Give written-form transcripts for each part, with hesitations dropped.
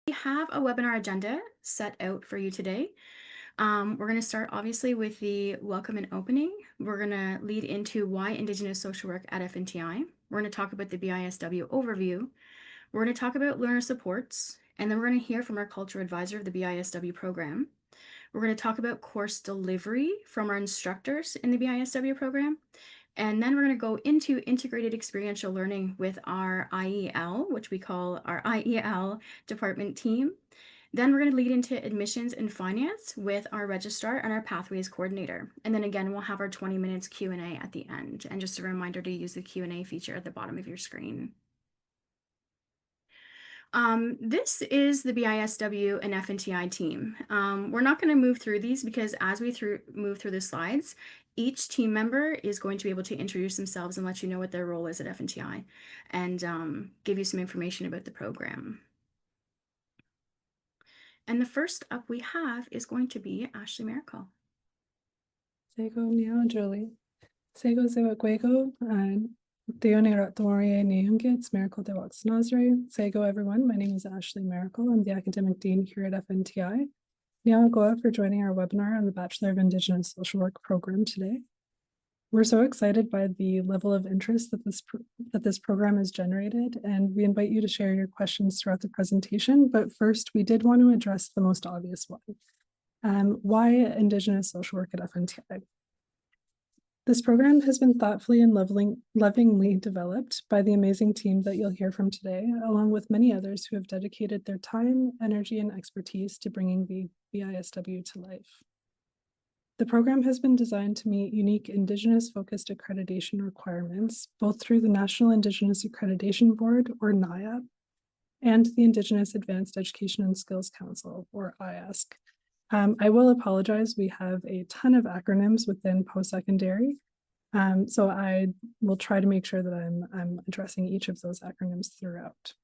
We have a webinar agenda set out for you today. We're going to start obviously with the welcome and opening. We're going to lead into why Indigenous social work at FNTI. We're going to talk about the BISW overview. We're going to talk about learner supports, and then we're going to hear from our cultural advisor of the BISW program. We're going to talk about course delivery from our instructors in the BISW program. And then we're going to go into integrated experiential learning with our IEL, which we call our IEL department team. Then we're going to lead into admissions and finance with our registrar and our pathways coordinator. And then again, we'll have our 20 minutes Q&A at the end. And just a reminder to use the Q&A feature at the bottom of your screen. This is the BISW and FNTI team. We're not going to move through these because as we move through the slides, each team member is going to be able to introduce themselves and let you know what their role is at FNTI and give you some information about the program. And the first up we have is going to be Ashley Miracle. Sego Miao Julie. Sego Sewa Guego and Theonera Dorie Neungits, Miracle de Wax Nazare. Sego everyone, my name is Ashley Miracle. I'm the Academic Dean here at FNTI. Niao Goa for joining our webinar on the Bachelor of Indigenous Social Work program today. We're so excited by the level of interest that this program has generated, and we invite you to share your questions throughout the presentation. But first, we did want to address the most obvious one. Why Indigenous social work at FNTI? This program has been thoughtfully and lovingly developed by the amazing team that you'll hear from today, along with many others who have dedicated their time, energy, and expertise to bringing the BISW to life. The program has been designed to meet unique Indigenous-focused accreditation requirements, both through the National Indigenous Accreditation Board, or NIAB, and the Indigenous Advanced Education and Skills Council, or IASC. I will apologize, we have a ton of acronyms within post-secondary, so I will try to make sure that I'm addressing each of those acronyms throughout.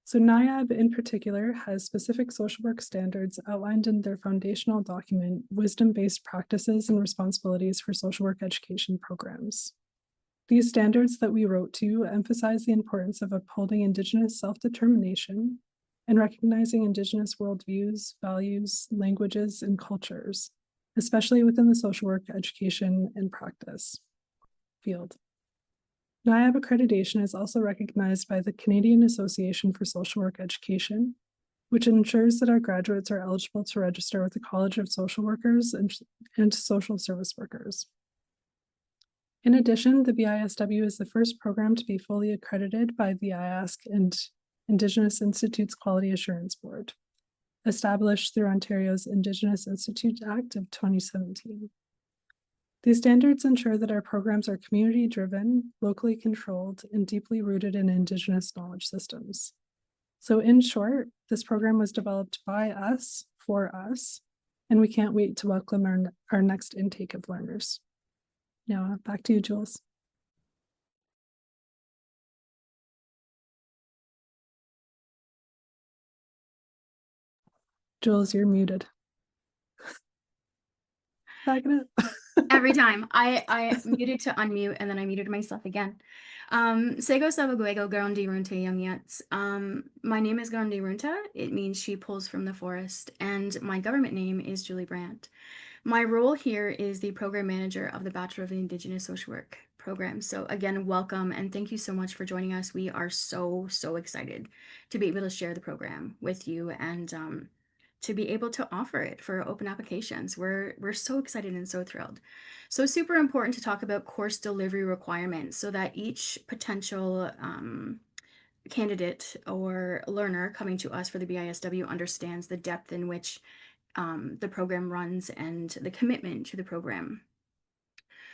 So NIAB in particular has specific social work standards outlined in their foundational document, Wisdom-Based Practices and Responsibilities for Social Work Education Programs. These standards that we wrote to emphasize the importance of upholding Indigenous self-determination and recognizing Indigenous worldviews, values, languages, and cultures, especially within the social work, education, and practice field. NIAB accreditation is also recognized by the Canadian Association for Social Work Education, which ensures that our graduates are eligible to register with the College of Social Workers and social service workers. In addition, the BISW is the first program to be fully accredited by the IASC and Indigenous Institutes Quality Assurance Board, established through Ontario's Indigenous Institute Act of 2017. These standards ensure that our programs are community-driven, locally controlled, and deeply rooted in Indigenous knowledge systems. So in short, this program was developed by us, for us, and we can't wait to welcome our next intake of learners. Now, back to you, Jules. Jules, you're muted. Back it up. Every time. I muted to unmute and then I muted myself again. Sego Sabaguego Garundi Runta Yamyats. My name is Garundi Runta. It means she pulls from the forest, and my government name is Julie Brandt. My role here is the program manager of the Bachelor of Indigenous Social Work program. So again, welcome and thank you so much for joining us. We are so excited to be able to share the program with you and to be able to offer it for open applications. We're so excited and so thrilled. So super important to talk about course delivery requirements so that each potential candidate or learner coming to us for the BISW understands the depth in which the program runs and the commitment to the program.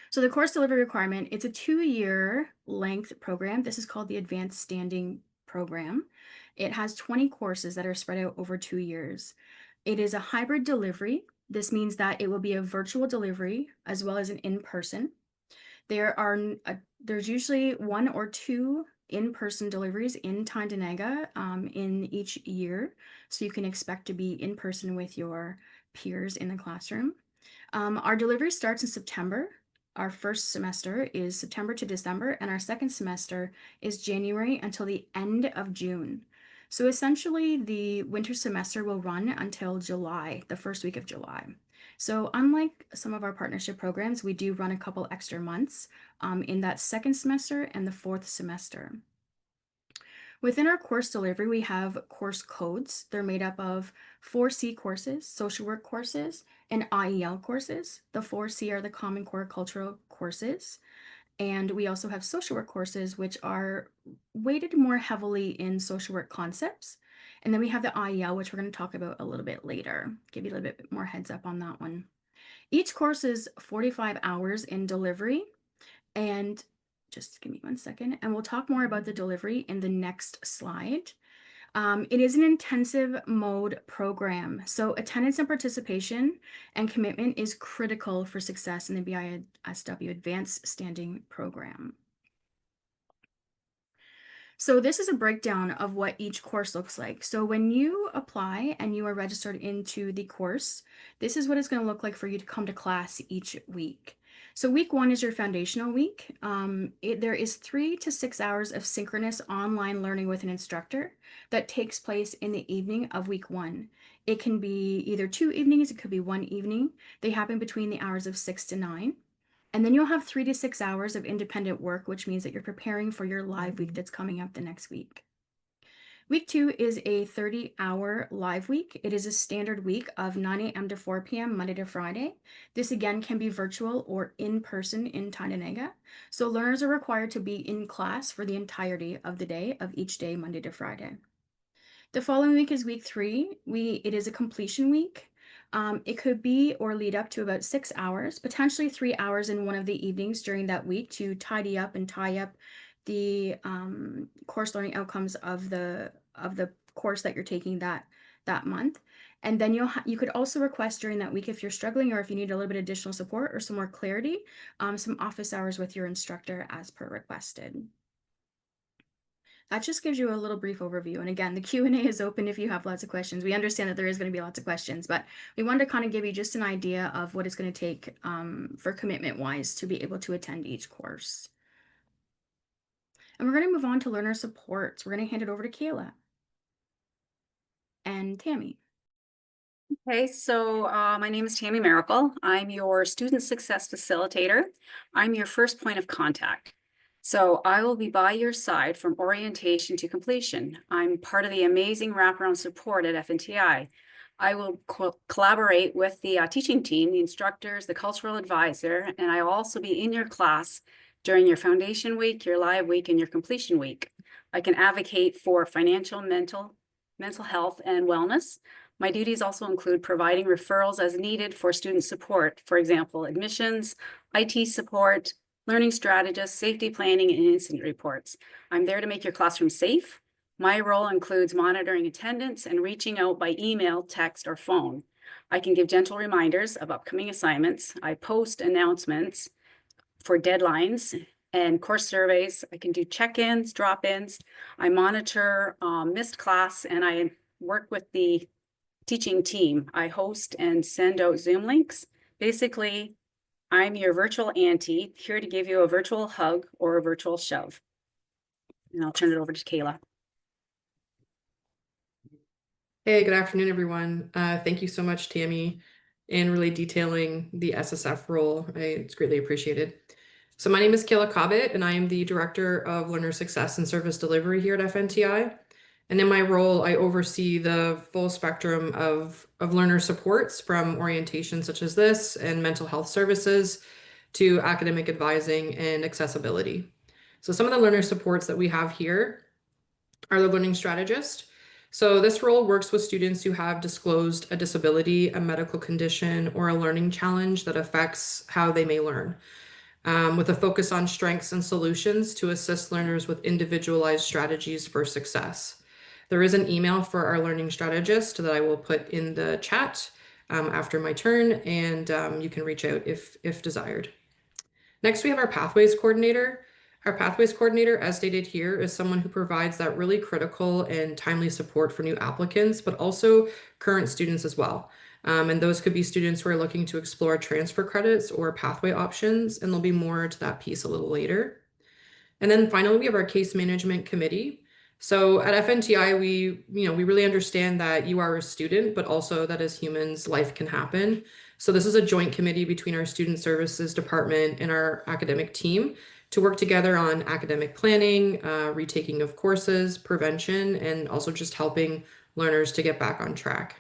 So the course delivery requirement, it's a 2-year length program. This is called the Advanced Standing Program. It has 20 courses that are spread out over 2 years. It is a hybrid delivery. This means that it will be a virtual delivery as well as an in-person. There's usually 1 or 2 in-person deliveries in Tyendinaga in each year. So you can expect to be in person with your peers in the classroom. Our delivery starts in September. Our first semester is September to December, and our second semester is January until the end of June. So essentially, the winter semester will run until July, the first week of July. So unlike some of our partnership programs, we do run a couple extra months in that second semester and the fourth semester. Within our course delivery, we have course codes. They're made up of 4C courses, social work courses, and IEL courses. The 4C are the Common Core Cultural courses. And we also have social work courses, which are weighted more heavily in social work concepts. And then we have the IEL, which we're going to talk about a little bit later. Give you a little bit more heads up on that one. Each course is 45 hours in delivery. And just give me one second. And we'll talk more about the delivery in the next slide. It is an intensive mode program. So attendance and participation and commitment is critical for success in the BISW Advanced Standing Program. So this is a breakdown of what each course looks like. So when you apply and you are registered into the course, this is what it's going to look like for you to come to class each week. So week 1 is your foundational week. There is 3 to 6 hours of synchronous online learning with an instructor that takes place in the evening of week 1. It can be either 2 evenings, it could be 1 evening. They happen between the hours of 6 to 9. And then you'll have 3 to 6 hours of independent work, which means that you're preparing for your live week that's coming up the next week. Week 2 is a 30-hour live week. It is a standard week of 9 a.m. to 4 p.m. Monday to Friday. This again can be virtual or in person in Tyendinaga. So learners are required to be in class for the entirety of the day of each day, Monday to Friday. The following week is week 3. It is a completion week. It could be or lead up to about 6 hours, potentially 3 hours in one of the evenings during that week to tidy up and tie up the course learning outcomes of the course that you're taking that month. And then you could also request during that week if you're struggling or if you need a little bit of additional support or some more clarity, some office hours with your instructor as per requested. That just gives you a little brief overview. And again, the Q&A is open if you have lots of questions. We understand that there is going to be lots of questions, but we wanted to kind of give you just an idea of what it's going to take for commitment-wise to be able to attend each course. And we're going to move on to learner supports. We're going to hand it over to Kayla and Tammy. Okay, so my name is Tammy Miracle. I'm your student success facilitator. I'm your first point of contact. So I will be by your side from orientation to completion. I'm part of the amazing wraparound support at FNTI. I will collaborate with the teaching team, the instructors, the cultural advisor, and I'll also be in your class during your foundation week, your live week, and your completion week. I can advocate for financial, mental health, and wellness. My duties also include providing referrals as needed for student support, for example, admissions, IT support, learning strategists, safety planning, and incident reports. I'm there to make your classroom safe. My role includes monitoring attendance and reaching out by email, text, or phone. I can give gentle reminders of upcoming assignments. I post announcements for deadlines and course surveys. I can do check-ins, drop-ins. I monitor missed class, and I work with the teaching team. I host and send out Zoom links. Basically, I'm your virtual auntie, here to give you a virtual hug or a virtual shove. And I'll turn it over to Kayla. Hey, good afternoon, everyone. Thank you so much, Tammy, in really detailing the SSF role. It's greatly appreciated. So my name is Kayla Cobbett, and I am the Director of Learner Success and Service Delivery here at FNTI. And in my role, I oversee the full spectrum of learner supports from orientation such as this and mental health services to academic advising and accessibility. So some of the learner supports that we have here are the learning strategist. So this role works with students who have disclosed a disability, a medical condition, or a learning challenge that affects how they may learn. With a focus on strengths and solutions to assist learners with individualized strategies for success. There is an email for our learning strategist that I will put in the chat after my turn, and you can reach out if desired. Next, we have our pathways coordinator. Our pathways coordinator, as stated here, is someone who provides that really critical and timely support for new applicants, but also current students as well. And those could be students who are looking to explore transfer credits or pathway options, and there'll be more to that piece a little later. And then finally, we have our case management committee. So at FNTI, we really understand that you are a student, but also that as humans, life can happen. So this is a joint committee between our student services department and our academic team to work together on academic planning, retaking of courses, prevention, and also just helping learners to get back on track.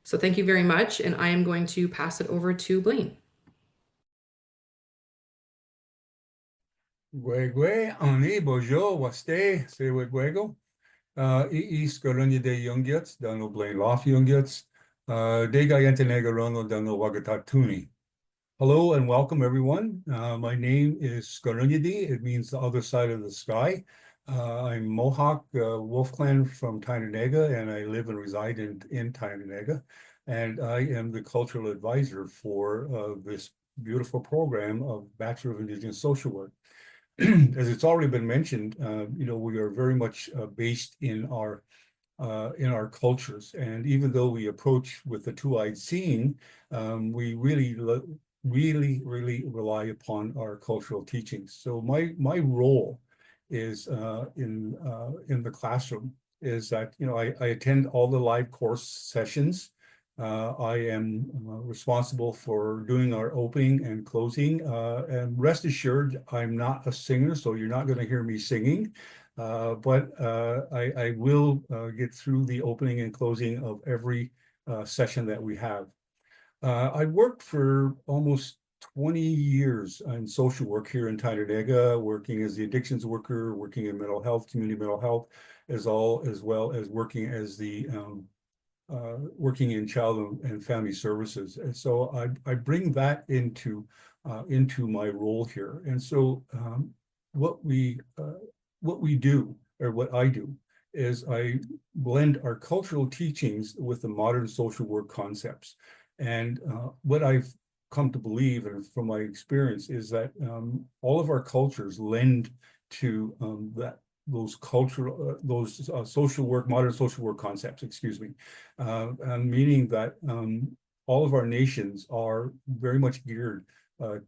So thank you very much, and I am going to pass it over to Blaine. Gwegwe, Ani, Bojo, Waste, Sewegwego, Iis Garunya de Jungyats, Dano Blaine Loft Jungyats, Dega Yentenega Rono Dano Wagatatuni. Hello and welcome everyone. My name is Skarunyadi. It means the other side of the sky. I'm Mohawk Wolf Clan from Tyendinaga, and I live and reside in Tyendinaga. And I am the cultural advisor for this beautiful program of Bachelor of Indigenous Social Work. As it's already been mentioned, we are very much based in our cultures, and even though we approach with the two-eyed seeing, we really rely upon our cultural teachings. So my role is in the classroom is that I attend all the live course sessions. I am responsible for doing our opening and closing. And rest assured, I'm not a singer, so you're not going to hear me singing. But I will get through the opening and closing of every session that we have. I worked for almost 20 years in social work here in Tyendinaga, working as the addictions worker, working in mental health, community mental health, as well as working as the working in child and family services. And so I bring that into my role here. And so what we do, or what I do, is I blend our cultural teachings with the modern social work concepts. And what I've come to believe, and from my experience, is that all of our cultures lend to those cultural, social work, modern social work concepts, excuse me, meaning that all of our nations are very much geared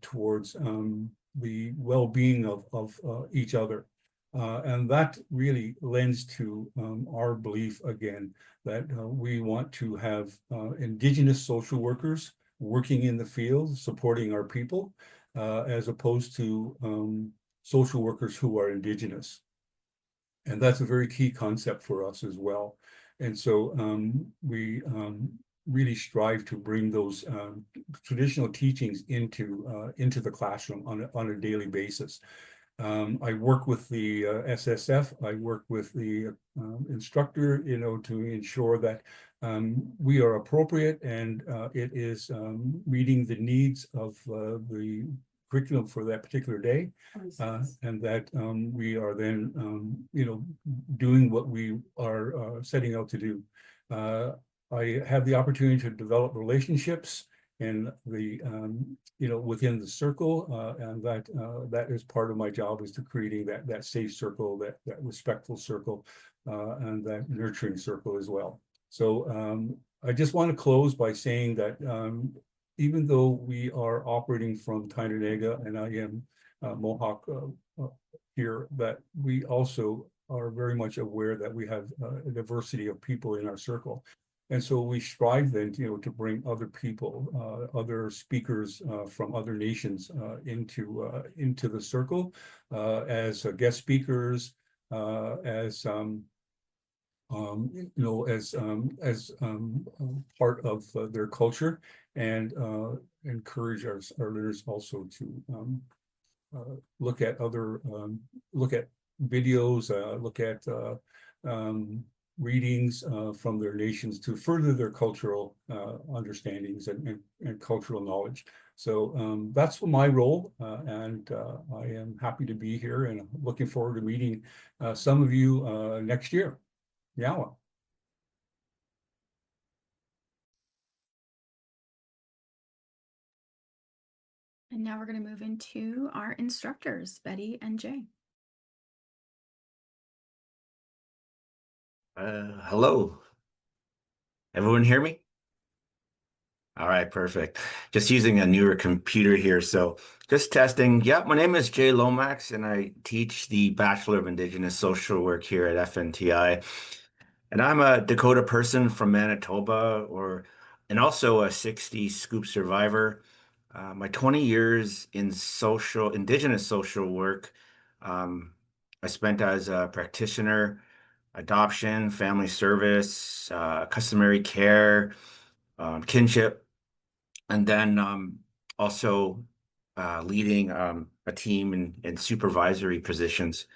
towards the well-being of each other. And that really lends to our belief, again, that we want to have Indigenous social workers working in the field, supporting our people, as opposed to social workers who are Indigenous. And that's a very key concept for us as well. And so we really strive to bring those traditional teachings into the classroom on a daily basis. I work with the SSF. I work with the instructor, to ensure that we are appropriate and it is meeting the needs of the curriculum for that particular day, and that we are then, doing what we are setting out to do. I have the opportunity to develop relationships in the within the circle, and that is part of my job, is to creating that safe circle, that respectful circle, and that nurturing circle as well. So I just want to close by saying that even though we are operating from Tyendinaga, and I am Mohawk here, that we also are very much aware that we have a diversity of people in our circle. And so we strive then, to bring other people, other speakers from other nations into the circle as guest speakers, as part of their culture, and encourage our learners also to look at other look at videos, look at readings from their nations to further their cultural understandings and cultural knowledge. So that's my role, and I am happy to be here and looking forward to meeting some of you next year. Yawa. And now we're going to move into our instructors, Betty and Jay. Hello. Everyone hear me? All right, perfect. Just using a newer computer here. So just testing. Yeah, my name is Jay Lomax, and I teach the Bachelor of Indigenous Social Work here at FNTI. And I'm a Dakota person from Manitoba, and also a 60 scoop survivor. My 20 years in Indigenous social work, um, I spent as a practitioner, adoption, family service, customary care, kinship, and then also leading a team in supervisory positions.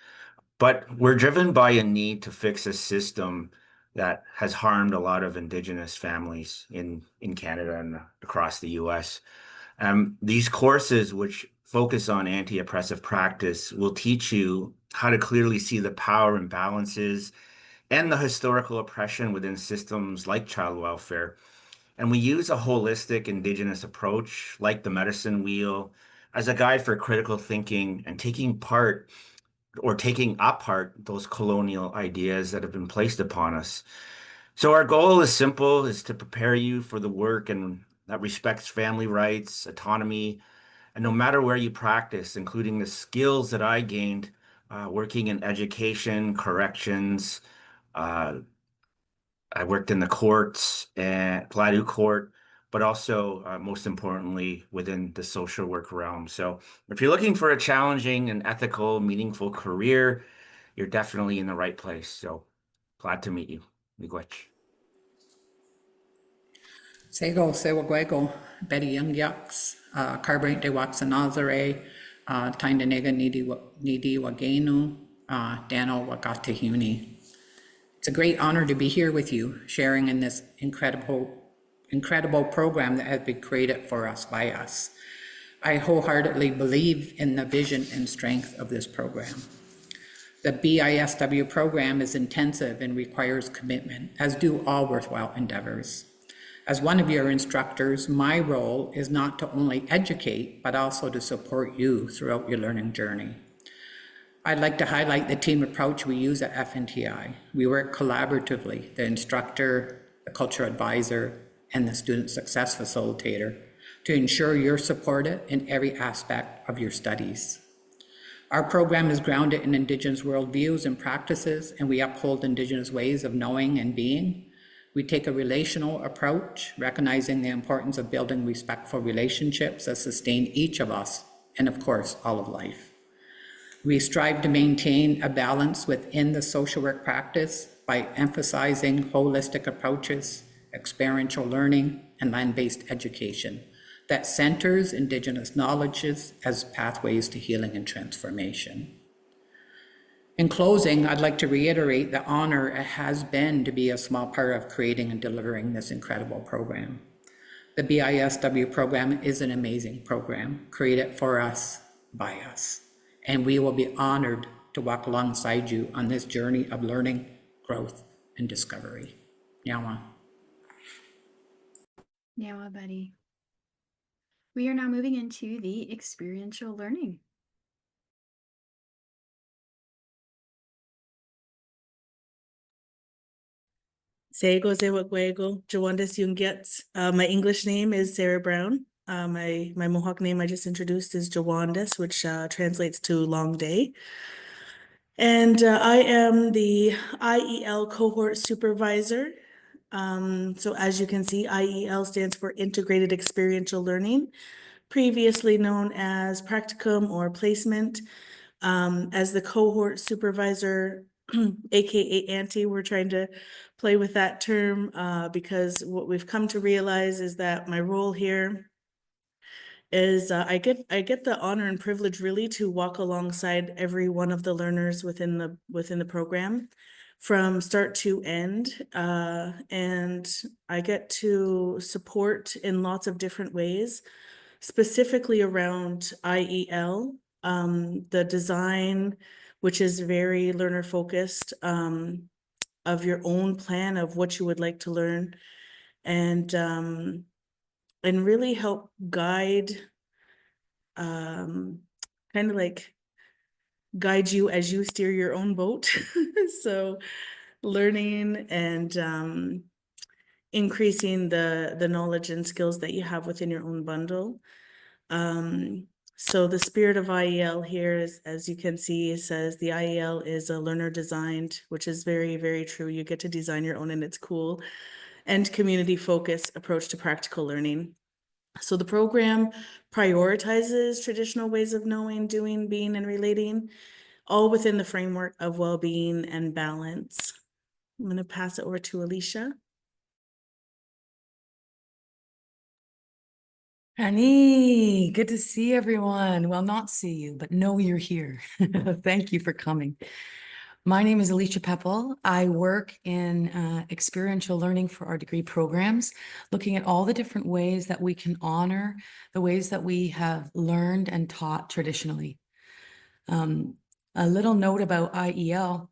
But we're driven by a need to fix a system that has harmed a lot of Indigenous families in Canada and across the US. These courses, which focus on anti-oppressive practice, will teach you how to clearly see the power imbalances and the historical oppression within systems like child welfare. And we use a holistic Indigenous approach, like the medicine wheel, as a guide for critical thinking and taking apart those colonial ideas that have been placed upon us. So our goal is simple, is to prepare you for the work and that respects family rights, autonomy, and no matter where you practice, including the skills that I gained working in education, corrections, uh, I worked in the courts and Gladue Court, but also most importantly within the social work realm. So if you're looking for a challenging and ethical, meaningful career, you're definitely in the right place. So glad to meet you. Miigwech. Sego, Sewaguego, Betty Young Yucks, Carbonate de Waxanazare, Taindanega Nidi Wagenu, Dano Wagatahuni. It's a great honor to be here with you, sharing in this incredible program that has been created for us by us. I wholeheartedly believe in the vision and strength of this program. The BISW program is intensive and requires commitment, as do all worthwhile endeavors. As one of your instructors, my role is not to only educate, but also to support you throughout your learning journey. I'd like to highlight the team approach we use at FNTI. We work collaboratively, the instructor, the culture advisor, and the student success facilitator, to ensure you're supported in every aspect of your studies. Our program is grounded in Indigenous worldviews and practices, and we uphold Indigenous ways of knowing and being. We take a relational approach, recognizing the importance of building respectful relationships that sustain each of us, and of course, all of life. We strive to maintain a balance within the social work practice by emphasizing holistic approaches, experiential learning, and land-based education that centers Indigenous knowledges as pathways to healing and transformation. In closing, I'd like to reiterate the honor it has been to be a small part of creating and delivering this incredible program. The BISW program is an amazing program created for us, by us, and we will be honored to walk alongside you on this journey of learning, growth, and discovery. Nyawa. Nyawa, buddy. We are now moving into the experiential learning. Sego Zewaguego, Jawandas Yungets. My English name is Sarah Brown. My Mohawk name I just introduced is Jawandas, which translates to long day. And I am the IEL cohort supervisor. So as you can see, IEL stands for Integrated Experiential Learning, previously known as practicum or placement. As the cohort supervisor, AKA Auntie, we're trying to play with that term because what we've come to realize is that my role here is I get the honor and privilege really to walk alongside every one of the learners within the program from start to end, and I get to support in lots of different ways, specifically around IEL, the design, which is very learner focused, of your own plan of what you would like to learn, and really help guide, kind of like guide you as you steer your own boat. So learning and increasing the knowledge and skills that you have within your own bundle. So the spirit of IEL here is, as you can see, it says the IEL is a learner designed, which is very, very true. You get to design your own and it's cool, and community focused approach to practical learning. So the program prioritizes traditional ways of knowing, doing, being, and relating, all within the framework of well-being and balance. I'm going to pass it over to Alicia. Annie, good to see everyone. Well, not see you, but know you're here. Thank you for coming. My name is Alicia Peppel. I work in experiential learning for our degree programs, looking at all the different ways that we can honor the ways that we have learned and taught traditionally. A little note about IEL.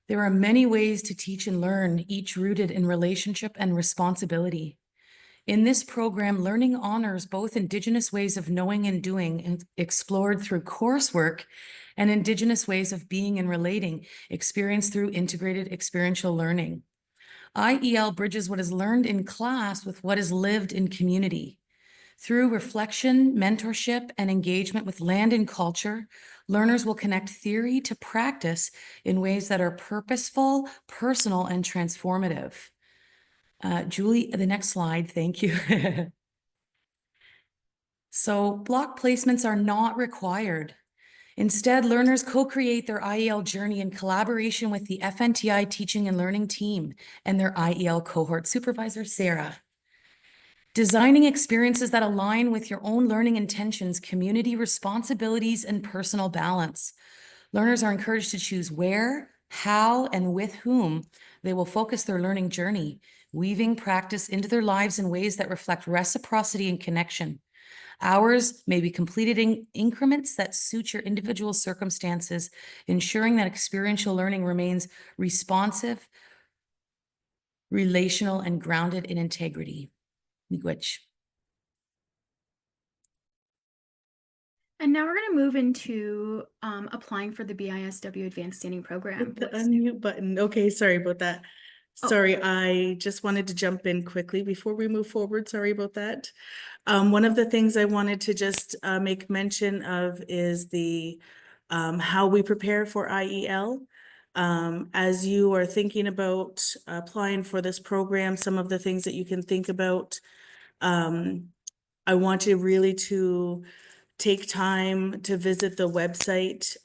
There are many ways to teach and learn, each rooted in relationship and responsibility. In this program, learning honors both Indigenous ways of knowing and doing, explored through coursework, and Indigenous ways of being and relating, experienced through integrated experiential learning. IEL bridges what is learned in class with what is lived in community. Through reflection, mentorship, and engagement with land and culture, learners will connect theory to practice in ways that are purposeful, personal, and transformative. Julie, the next slide, thank you. So block placements are not required. Instead, learners co-create their IEL journey in collaboration with the FNTI teaching and learning team and their IEL cohort supervisor, Sarah. Designing experiences that align with your own learning intentions, community responsibilities, and personal balance. Learners are encouraged to choose where, how, and with whom they will focus their learning journey, weaving practice into their lives in ways that reflect reciprocity and connection. Hours may be completed in increments that suit your individual circumstances, ensuring that experiential learning remains responsive, relational, and grounded in integrity. Miigwech. And now we're going to move into applying for the BISW Advanced Standing Program. The unmute button. Okay, sorry about that. Oh. Sorry, I just wanted to jump in quickly before we move forward. Sorry about that. One of the things I wanted to just make mention of is the how we prepare for IEL. As you are thinking about applying for this program, some of the things that you can think about, I want you really to take time to visit the website.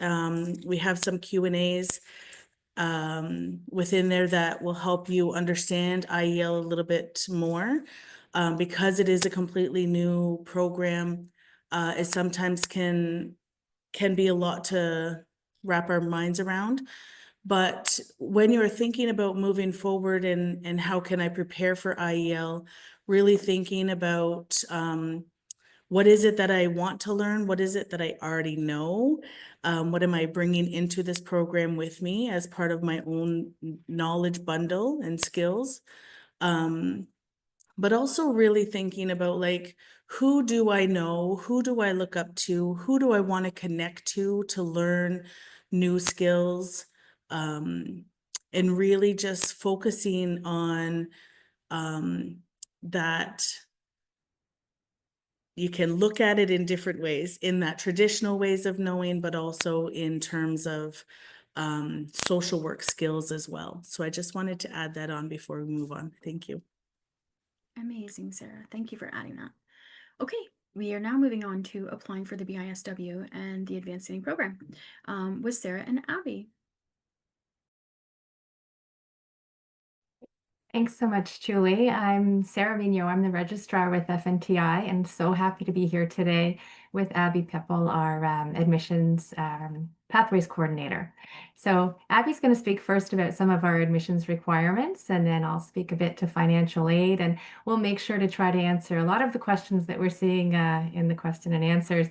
We have some Q&As within there that will help you understand IEL a little bit more. Because it is a completely new program, it sometimes can be a lot to wrap our minds around. But when you're thinking about moving forward and how can I prepare for IEL, really thinking about what is it that I want to learn? What is it that I already know? What am I bringing into this program with me as part of my own knowledge bundle and skills? But also really thinking about, like, who do I know? Who do I look up to? Who do I want to connect to learn new skills? And really just focusing on that you can look at it in different ways, in that traditional ways of knowing, but also in terms of social work skills as well. So I just wanted to add that on before we move on. Thank you. Amazing, Sarah. Thank you for adding that. Okay, we are now moving on to applying for the BISW and the Advanced Standing Program with Sarah and Abby. Thanks so much, Julie. I'm Sarah Mignot. I'm the registrar with FNTI, and so happy to be here today with Abby Peppel, our admissions pathways coordinator. So Abby's going to speak first about some of our admissions requirements, and then I'll speak a bit to financial aid, and we'll make sure to try to answer a lot of the questions that we're seeing in the question and answers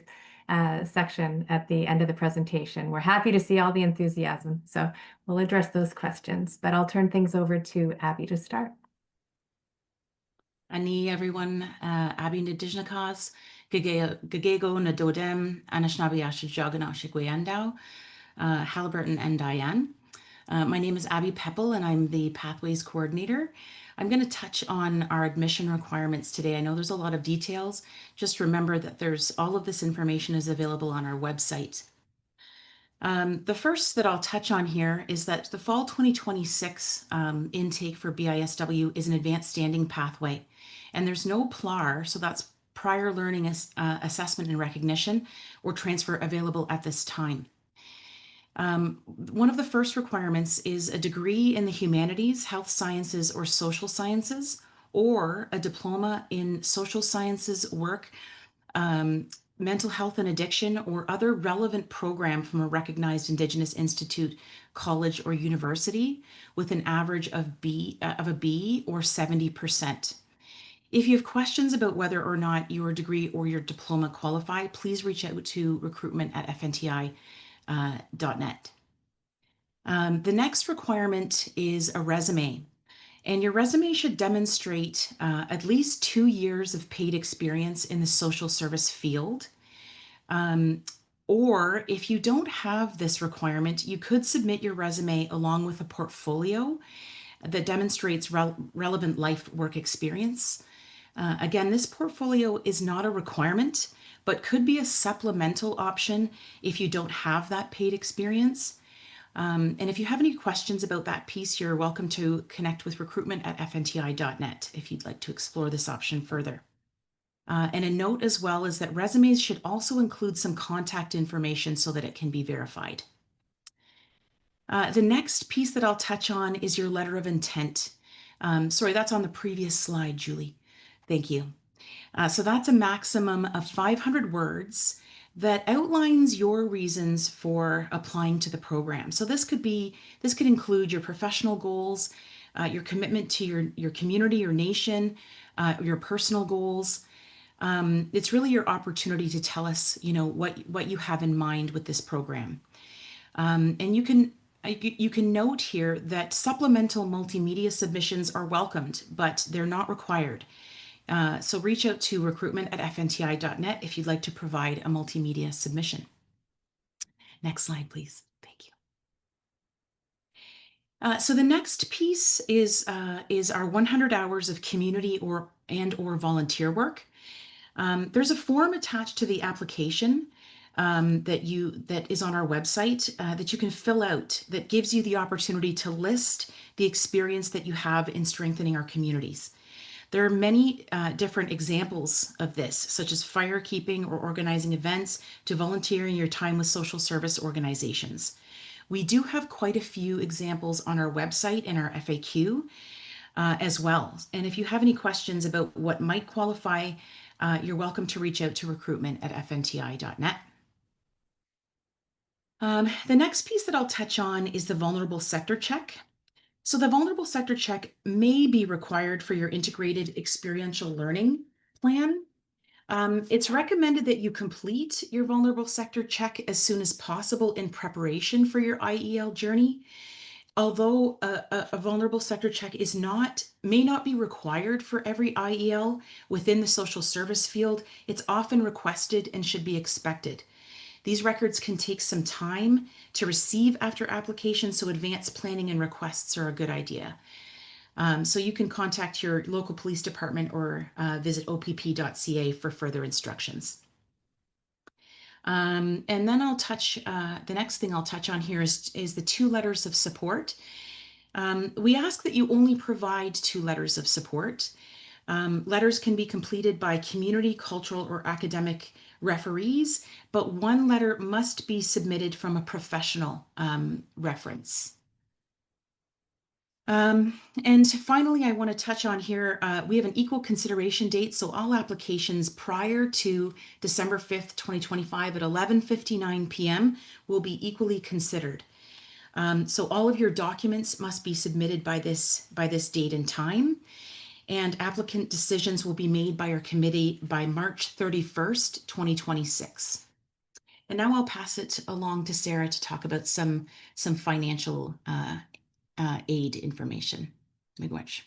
section at the end of the presentation. We're happy to see all the enthusiasm, so we'll address those questions, but I'll turn things over to Abby to start. Ani everyone, Abby Indigenous, Gagego na Dodem, Anishnabi Ashijagana Shigwayandao, Halliburton and Diane. My name is Abby Peppel, and I'm the Pathways Coordinator. I'm going to touch on our admission requirements today. I know there's a lot of details. Just remember that all of this information is available on our website. The first that I'll touch on here is that the fall 2026 intake for BISW is an advanced standing pathway, and there's no PLAR, so that's prior learning assessment and recognition or transfer available at this time. One of the first requirements is a degree in the humanities, health sciences, or social sciences, or a diploma in social sciences work, mental health and addiction, or other relevant program from a recognized Indigenous institute, college, or university with an average of a B or 70%. If you have questions about whether or not your degree or your diploma qualify, please reach out to recruitment@fnti.net. The next requirement is a resume. And your resume should demonstrate at least 2 years of paid experience in the social service field. Or if you don't have this requirement, you could submit your resume along with a portfolio that demonstrates relevant life work experience. Again, this portfolio is not a requirement, but could be a supplemental option if you don't have that paid experience. And if you have any questions about that piece, you're welcome to connect with recruitment@fnti.net if you'd like to explore this option further. And a note as well is that resumes should also include some contact information so that it can be verified. The next piece that I'll touch on is your letter of intent. Sorry, that's on the previous slide, Julie. Thank you. So that's a maximum of 500 words that outlines your reasons for applying to the program. So this could include your professional goals, your commitment to your community, your nation, your personal goals. It's really your opportunity to tell us, what you have in mind with this program. And you can note here that supplemental multimedia submissions are welcomed, but they're not required. So reach out to recruitment@fnti.net if you'd like to provide a multimedia submission. Next slide, please. Thank you. So the next piece is our 100 hours of community or volunteer work. There's a form attached to the application that is on our website that you can fill out that gives you the opportunity to list the experience that you have in strengthening our communities. There are many different examples of this, such as firekeeping or organizing events, to volunteering your time with social service organizations. We do have quite a few examples on our website and our FAQ as well. And if you have any questions about what might qualify, you're welcome to reach out to recruitment@fnti.net. The next piece that I'll touch on is the vulnerable sector check. So the vulnerable sector check may be required for your integrated experiential learning plan. It's recommended that you complete your vulnerable sector check as soon as possible in preparation for your IEL journey. Although a vulnerable sector check may not be required for every IEL within the social service field, it's often requested and should be expected. These records can take some time to receive after application, so advanced planning and requests are a good idea. So you can contact your local police department or visit opp.ca for further instructions. And then the next thing I'll touch on here is the 2 letters of support. We ask that you only provide 2 letters of support. Letters can be completed by community, cultural, or academic referees, but 1 letter must be submitted from a professional reference. And finally, I want to touch on here, we have an equal consideration date, so all applications prior to December 5th, 2025 at 11:59 p.m. will be equally considered. So all of your documents must be submitted by this date and time, and applicant decisions will be made by our committee by March 31st, 2026. And now I'll pass it along to Sarah to talk about some financial aid information. Miigwech.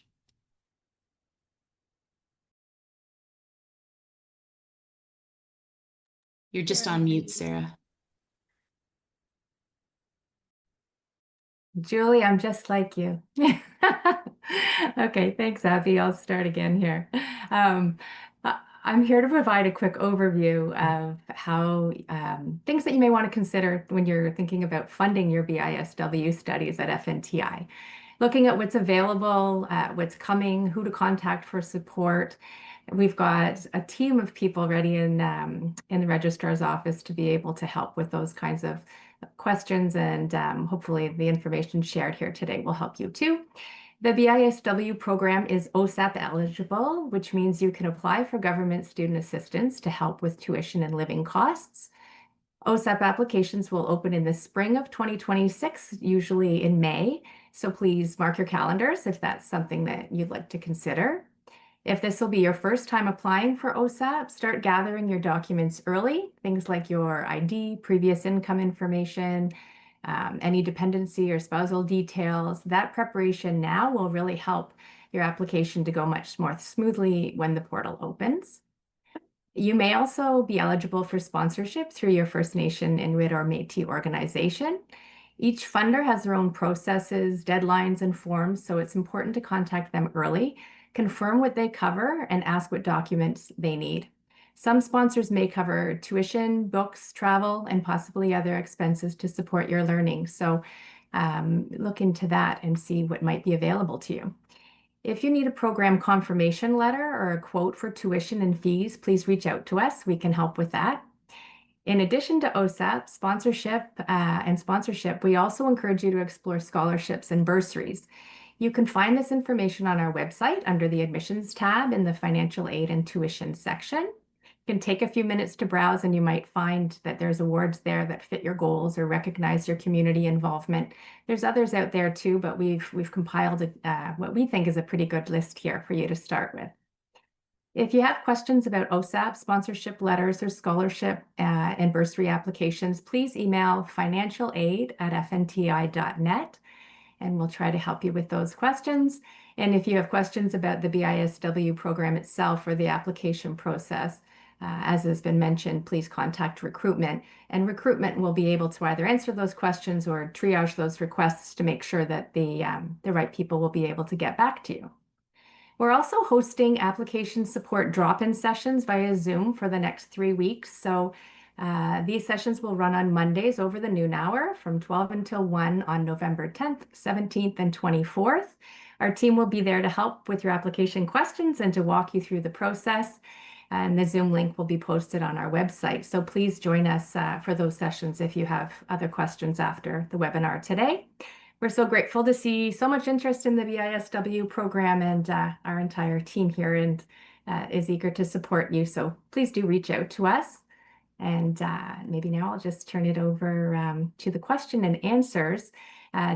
You're just on mute, Sarah. Julie, I'm just like you. Okay, thanks, Abby. I'll start again here. I'm here to provide a quick overview of how things that you may want to consider when you're thinking about funding your BISW studies at FNTI. Looking at what's available, what's coming, who to contact for support. We've got a team of people ready in the registrar's office to be able to help with those kinds of questions, and hopefully the information shared here today will help you too. The BISW program is OSAP eligible, which means you can apply for government student assistance to help with tuition and living costs. OSAP applications will open in the spring of 2026, usually in May. So please mark your calendars if that's something that you'd like to consider. If this will be your first time applying for OSAP, start gathering your documents early, things like your ID, previous income information, any dependency or spousal details. That preparation now will really help your application to go much more smoothly when the portal opens. You may also be eligible for sponsorship through your First Nation, Inuit, or Métis organization. Each funder has their own processes, deadlines, and forms, so it's important to contact them early, confirm what they cover, and ask what documents they need. Some sponsors may cover tuition, books, travel, and possibly other expenses to support your learning. So look into that and see what might be available to you. If you need a program confirmation letter or a quote for tuition and fees, please reach out to us. We can help with that. In addition to OSAP sponsorship, we also encourage you to explore scholarships and bursaries. You can find this information on our website under the admissions tab in the financial aid and tuition section. You can take a few minutes to browse and you might find that there's awards there that fit your goals or recognize your community involvement. There's others out there too, but we've compiled what we think is a pretty good list here for you to start with. If you have questions about OSAP, sponsorship letters, or scholarship and bursary applications, please email financialaid@fnti.net, and we'll try to help you with those questions. And if you have questions about the BISW program itself or the application process, as has been mentioned, please contact recruitment. And recruitment will be able to either answer those questions or triage those requests to make sure that the right people will be able to get back to you. We're also hosting application support drop-in sessions via Zoom for the next 3 weeks. So these sessions will run on Mondays over the noon hour from 12 until 1 on November 10th, 17th, and 24th. Our team will be there to help with your application questions and to walk you through the process. And the Zoom link will be posted on our website. So please join us for those sessions if you have other questions after the webinar today. We're so grateful to see so much interest in the BISW program, and our entire team here is eager to support you. So please do reach out to us. And maybe now I'll just turn it over to the question and answers.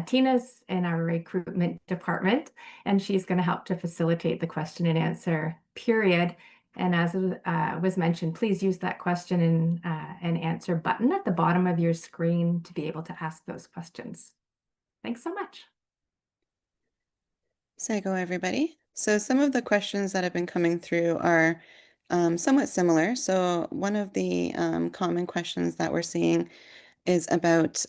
Tina's in our recruitment department, and she's going to help to facilitate the question and answer period. And as was mentioned, please use that question and answer button at the bottom of your screen to be able to ask those questions. Thanks so much. Saigo, everybody. So some of the questions that have been coming through are somewhat similar. So one of the common questions that we're seeing is about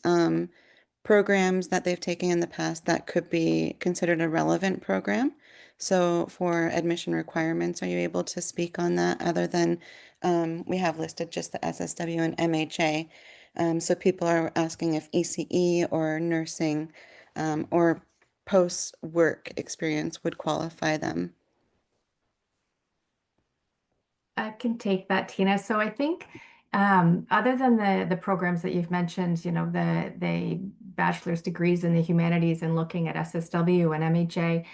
programs that they've taken in the past that could be considered a relevant program. So for admission requirements, are you able to speak on that other than we have listed just the SSW and MHA? So people are asking if ECE or nursing or post-work experience would qualify them. I can take that, Tina. So I think other than the programs that you've mentioned, you know, the bachelor's degrees in the humanities and looking at SSW and MHA,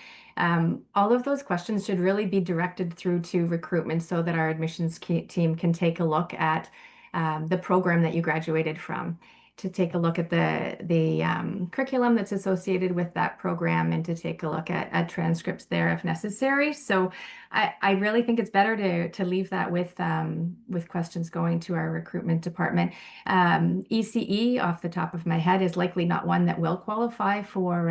all of those questions should really be directed through to recruitment so that our admissions team can take a look at the program that you graduated from, to take a look at the curriculum that's associated with that program, and to take a look at transcripts there if necessary. So I really think it's better to leave that with questions going to our recruitment department. ECE, off the top of my head, is likely not one that will qualify for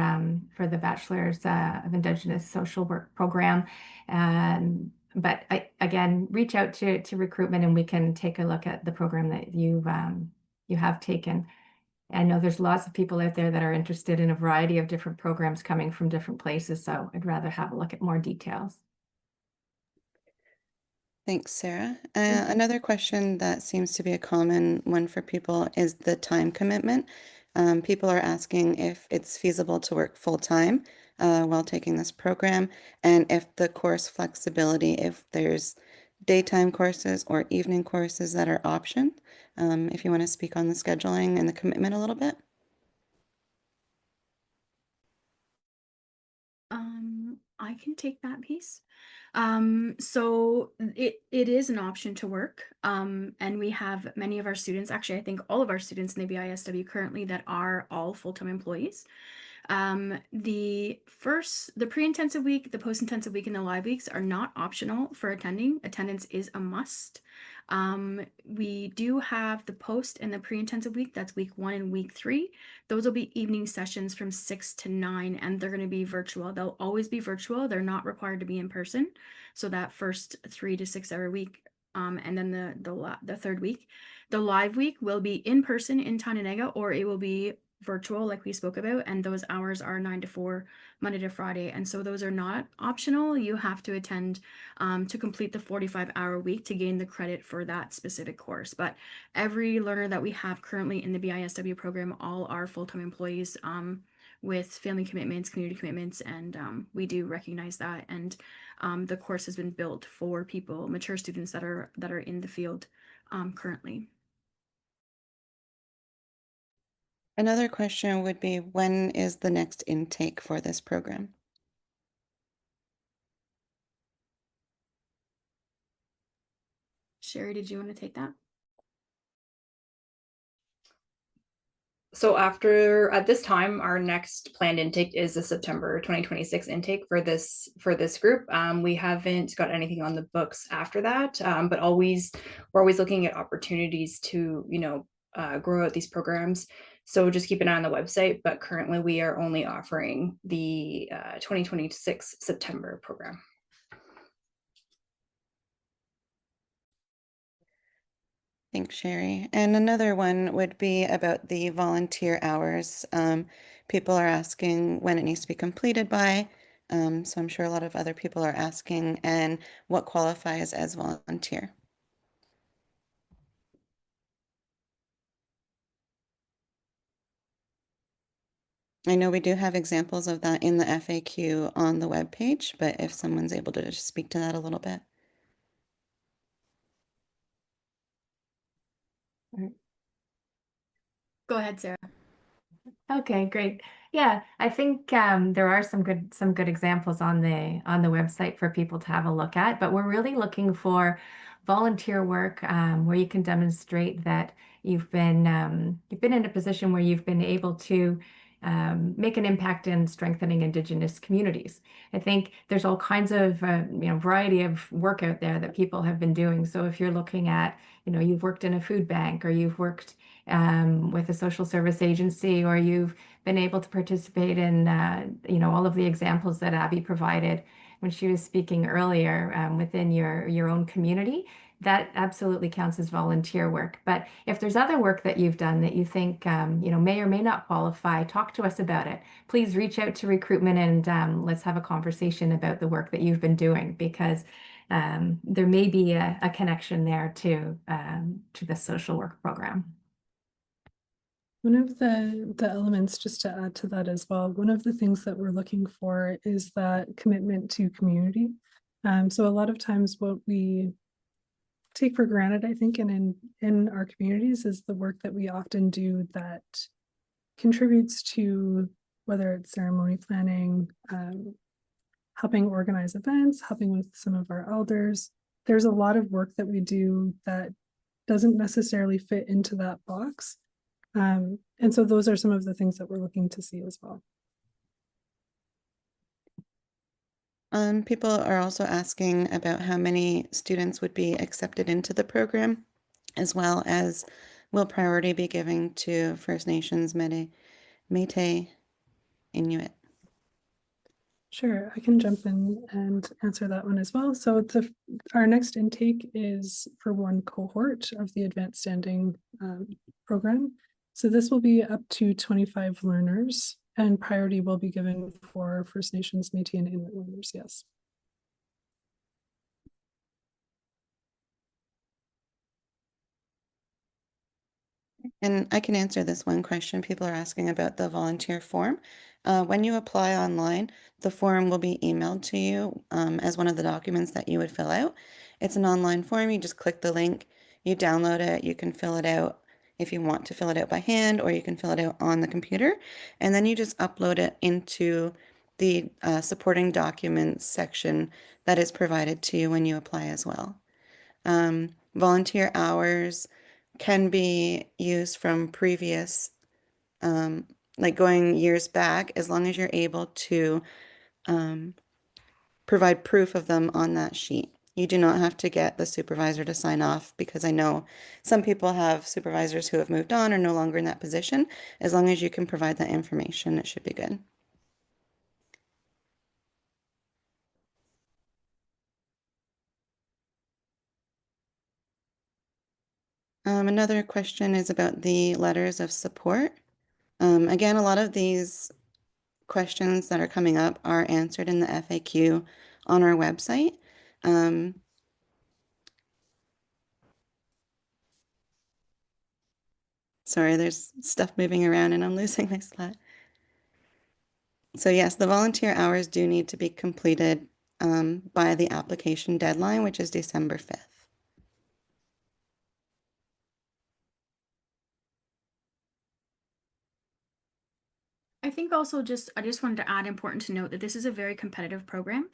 the Bachelor's of Indigenous Social Work program. But again, reach out to recruitment and we can take a look at the program that you have taken. I know there's lots of people out there that are interested in a variety of different programs coming from different places, so I'd rather have a look at more details. Thanks, Sarah. Another question that seems to be a common one for people is the time commitment. People are asking if it's feasible to work full-time while taking this program, and if the course flexibility, if there's daytime courses or evening courses that are option. If you want to speak on the scheduling and the commitment a little bit. I can take that piece. So it is an option to work. And we have many of our students, actually, I think all of our students in the BISW currently that are all full-time employees. The pre-intensive week, the post-intensive week, and the live weeks are not optional for attending. Attendance is a must. We do have the post and the pre-intensive week, that's week 1 and week 3. Those will be evening sessions from 6 to 9, and they're going to be virtual. They'll always be virtual. They're not required to be in person. So that first 3 to 6 hour week, and then the third week, the live week will be in person in Tananega, or it will be virtual like we spoke about, and those hours are 9 to 4 Monday to Friday, and so those are not optional. You have to attend to complete the 45-hour week to gain the credit for that specific course. But every learner that we have currently in the BISW program all are full-time employees with family commitments, community commitments, and we do recognize that, and the course has been built for people, mature students that are in the field currently. Another question would be, when is the next intake for this program? Sherry, did you want to take that? So at this time, our next planned intake is the September 2026 intake for this group. We haven't got anything on the books after that, but we're always looking at opportunities to, grow out these programs. So just keep an eye on the website, but currently we are only offering the 2026 September program. Thanks, Sherry. And another one would be about the volunteer hours. People are asking when it needs to be completed by. So I'm sure a lot of other people are asking, and what qualifies as volunteer. I know we do have examples of that in the FAQ on the webpage, but if someone's able to just speak to that a little bit. Go ahead, Sarah. Okay, great. Yeah, I think there are some good examples on the website for people to have a look at, but we're really looking for volunteer work where you can demonstrate that you've been in a position where you've been able to make an impact in strengthening Indigenous communities. I think there's all kinds of variety of work out there that people have been doing. So if you're looking at, you've worked in a food bank, or you've worked with a social service agency, or you've been able to participate in all of the examples that Abby provided when she was speaking earlier within your own community, that absolutely counts as volunteer work. But if there's other work that you've done that you think may or may not qualify, talk to us about it. Please reach out to recruitment, and let's have a conversation about the work that you've been doing, because there may be a connection there to the social work program. One of the elements, just to add to that as well, one of the things that we're looking for is that commitment to community. So a lot of times what we take for granted, I think, and in our communities, is the work that we often do that contributes to, whether it's ceremony planning, helping organize events, helping with some of our elders. There's a lot of work that we do that doesn't necessarily fit into that box. And so those are some of the things that we're looking to see as well. People are also asking about how many students would be accepted into the program, as well as will priority be given to First Nations, Métis, Inuit. Sure, I can jump in and answer that one as well. So our next intake is for one cohort of the advanced standing program. So this will be up to 25 learners, and priority will be given for First Nations, Métis, and Inuit learners, yes. And I can answer this one question. People are asking about the volunteer form. When you apply online, the form will be emailed to you as one of the documents that you would fill out. It's an online form. You just click the link, you download it, you can fill it out if you want to fill it out by hand, or you can fill it out on the computer. And then you just upload it into the supporting documents section that is provided to you when you apply as well. Volunteer hours can be used from previous, like going years back, as long as you're able to provide proof of them on that sheet. You do not have to get the supervisor to sign off, because I know some people have supervisors who have moved on or no longer in that position. As long as you can provide that information, it should be good. Another question is about the letters of support. Again, a lot of these questions that are coming up are answered in the FAQ on our website. Sorry, there's stuff moving around and I'm losing my slide. So yes, the volunteer hours do need to be completed by the application deadline, which is December 5th. I think also I just wanted to add, important to note that this is a very competitive program,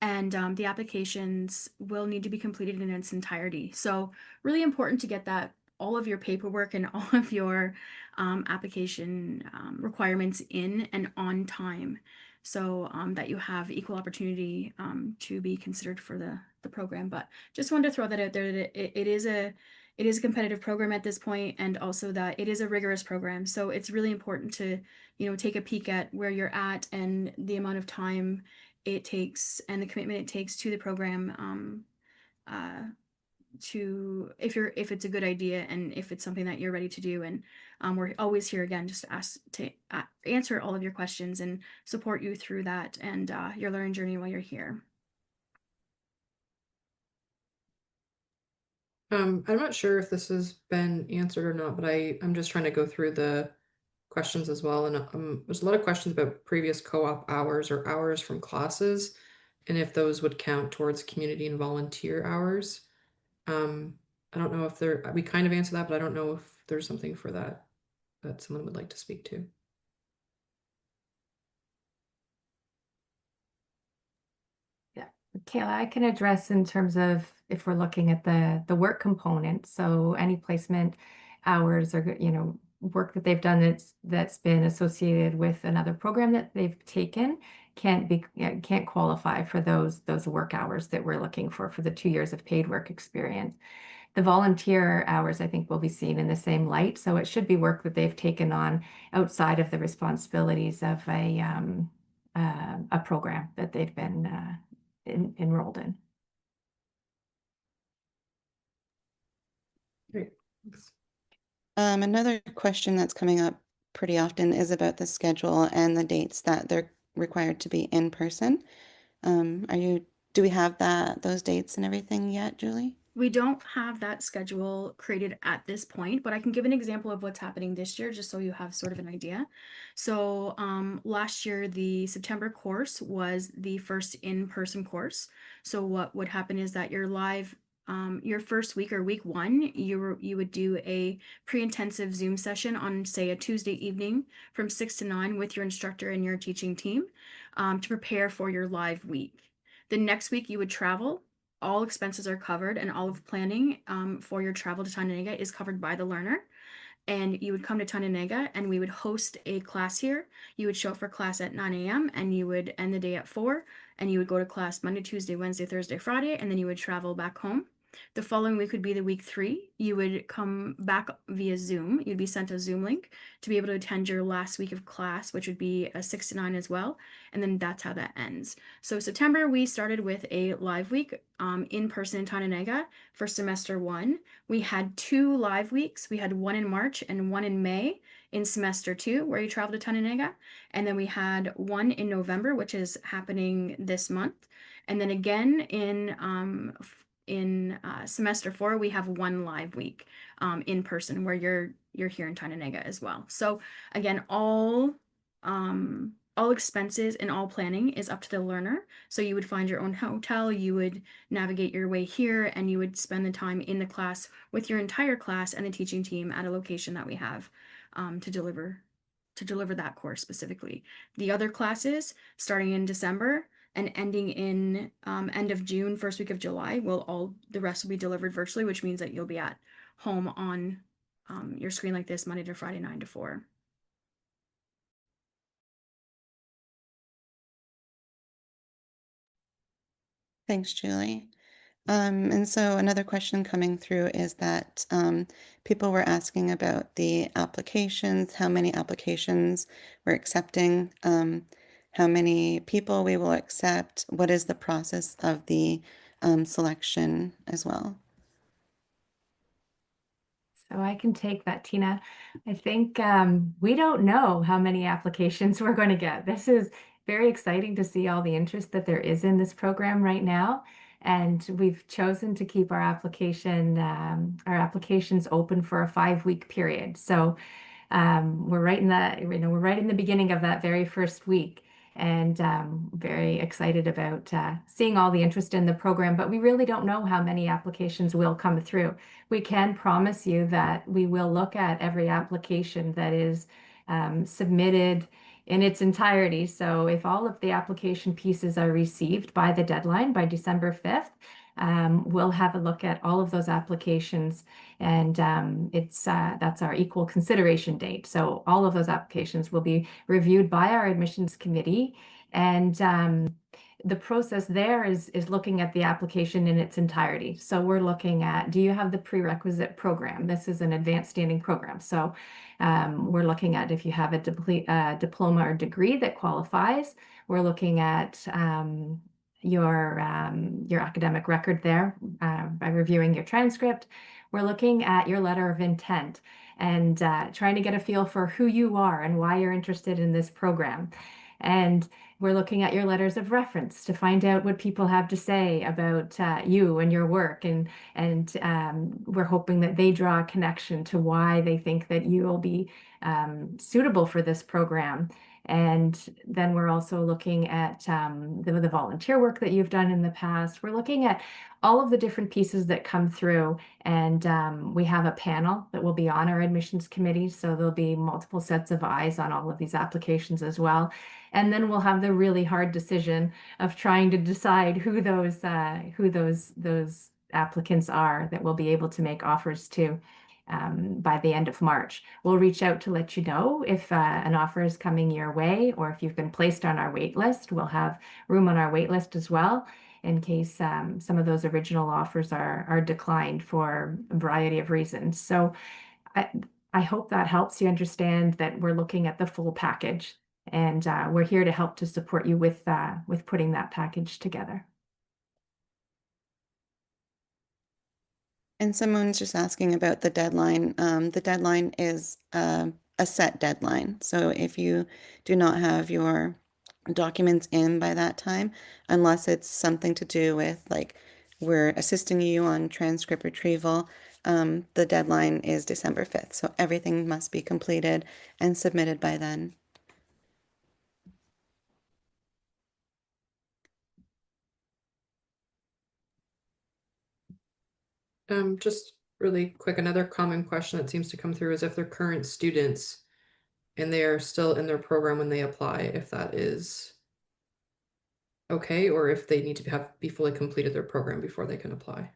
and the applications will need to be completed in its entirety. So really important to get that all of your paperwork and all of your application requirements in and on time, so that you have equal opportunity to be considered for the program. But just wanted to throw that out there, that it is a competitive program at this point, and also that it is a rigorous program. So it's really important to, take a peek at where you're at and the amount of time it takes and the commitment it takes to the program, to if it's a good idea and if it's something that you're ready to do. And we're always here again just to answer all of your questions and support you through that and your learning journey while you're here. I'm not sure if this has been answered or not, but I'm just trying to go through the questions as well. And there's a lot of questions about previous co-op hours or hours from classes, and if those would count towards community and volunteer hours. I don't know if we kind of answered that, but I don't know if there's something for that someone would like to speak to. Kayla, I can address in terms of if we're looking at the work component. So any placement hours or, work that they've done that's been associated with another program that they've taken can't qualify for those work hours that we're looking for the 2 years of paid work experience. The volunteer hours, I think, will be seen in the same light. So it should be work that they've taken on outside of the responsibilities of a program that they've been enrolled in. Great. Thanks. Another question that's coming up pretty often is about the schedule and the dates that they're required to be in person. Do we have those dates and everything yet, Julie? We don't have that schedule created at this point, but I can give an example of what's happening this year, just so you have sort of an idea. So last year, the September course was the first in-person course. So what would happen is that your first week or week 1, you would do a pre-intensive Zoom session on, say, a Tuesday evening from 6 to 9 with your instructor and your teaching team to prepare for your live week. The next week you would travel. All expenses are covered, and all of planning for your travel to Tananega is covered by the learner. And you would come to Tananega and we would host a class here. You would show up for class at 9 a.m. and you would end the day at 4, and you would go to class Monday, Tuesday, Wednesday, Thursday, Friday, and then you would travel back home. The following week would be the week 3. You would come back via Zoom. You'd be sent a Zoom link to be able to attend your last week of class, which would be a 6 to 9 as well. And then that's how that ends. So September, we started with a live week in person in Tananega for semester 1. We had 2 live weeks. We had one in March and one in May in semester 2, where you travel to Tananega. And then we had one in November, which is happening this month. And then again in semester 4, we have one live week in person where you're here in Tananega as well. So again, all expenses and all planning is up to the learner. So you would find your own hotel, you would navigate your way here, and you would spend the time in the class with your entire class and the teaching team at a location that we have to deliver that course specifically. The other classes starting in December and ending in end of June, first week of July, the rest will be delivered virtually, which means that you'll be at home on your screen like this Monday to Friday, 9 to 4. Thanks, Julie. And so another question coming through is that people were asking about the applications, how many applications we're accepting, how many people we will accept, what is the process of the selection as well. So I can take that, Tina. I think we don't know how many applications we're going to get. This is very exciting to see all the interest that there is in this program right now. And we've chosen to keep our applications open for a 5-week period. So we're right in the beginning of that very first week, and very excited about seeing all the interest in the program. But we really don't know how many applications will come through. We can promise you that we will look at every application that is submitted in its entirety. So if all of the application pieces are received by the deadline, by December 5th, we'll have a look at all of those applications, and that's our equal consideration date. So all of those applications will be reviewed by our admissions committee, and the process there is looking at the application in its entirety. So we're looking at, do you have the prerequisite program? This is an advanced standing program. So we're looking at if you have a diploma or degree that qualifies. We're looking at your academic record there by reviewing your transcript. We're looking at your letter of intent and trying to get a feel for who you are and why you're interested in this program. And we're looking at your letters of reference to find out what people have to say about you and your work. And we're hoping that they draw a connection to why they think that you will be suitable for this program. And then we're also looking at the volunteer work that you've done in the past. We're looking at all of the different pieces that come through, and we have a panel that will be on our admissions committee. So there'll be multiple sets of eyes on all of these applications as well. And then we'll have the really hard decision of trying to decide who those applicants are that we'll be able to make offers to by the end of March. We'll reach out to let you know if an offer is coming your way, or if you've been placed on our wait list. We'll have room on our wait list as well, in case some of those original offers are declined for a variety of reasons. So I hope that helps you understand that we're looking at the full package, and we're here to help to support you with putting that package together. And someone's just asking about the deadline. The deadline is a set deadline. So if you do not have your documents in by that time, unless it's something to do with like we're assisting you on transcript retrieval, the deadline is December 5th. So everything must be completed and submitted by then. Just really quick, another common question that seems to come through is if they're current students and they are still in their program when they apply, if that is okay, or if they need to be fully completed their program before they can apply.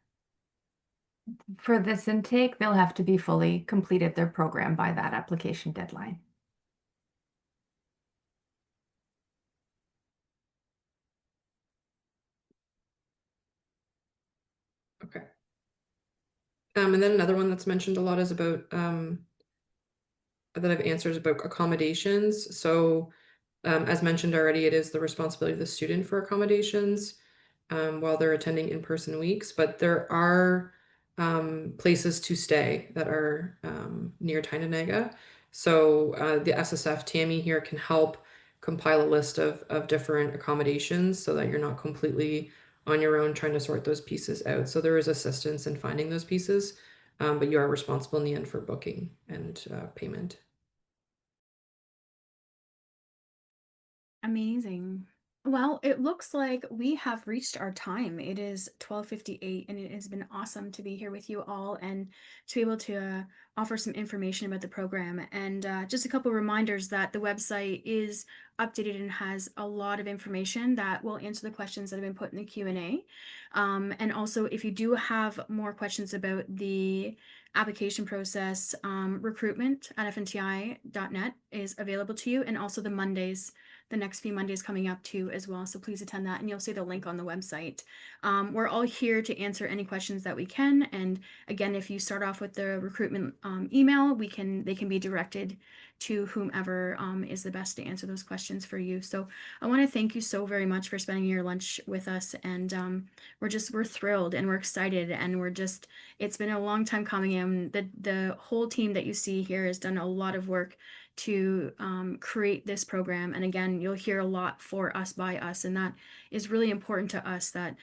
For this intake, they'll have to be fully completed their program by that application deadline. Okay. And then another one that's mentioned a lot is about that I've answered is about accommodations. So as mentioned already, it is the responsibility of the student for accommodations while they're attending in-person weeks, but there are places to stay that are near Tyndonega. So the SSF Tammy here can help compile a list of different accommodations so that you're not completely on your own trying to sort those pieces out. So there is assistance in finding those pieces, but you are responsible in the end for booking and payment. Amazing. Well, it looks like we have reached our time. It is 12:58, and it has been awesome to be here with you all and to be able to offer some information about the program. And just a couple reminders that the website is updated and has a lot of information that will answer the questions that have been put in the Q&A. And also, if you do have more questions about the application process, recruitment at fnti.net is available to you, and also the next few Mondays coming up too as well. So please attend that, and you'll see the link on the website. We're all here to answer any questions that we can. And again, if you start off with the recruitment email, they can be directed to whomever is the best to answer those questions for you. So I want to thank you so very much for spending your lunch with us. And we're thrilled and we're excited, and it's been a long time coming in. The whole team that you see here has done a lot of work to create this program. And again, you'll hear a lot for us, by us, and that is really important to us, that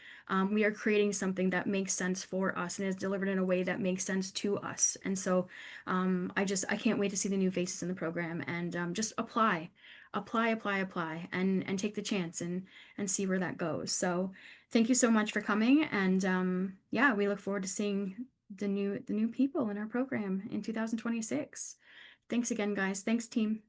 we are creating something that makes sense for us and is delivered in a way that makes sense to us. And so I can't wait to see the new faces in the program, and just apply and take the chance and see where that goes. So thank you so much for coming. And yeah, we look forward to seeing the new people in our program in 2026. Thanks again, guys. Thanks, team.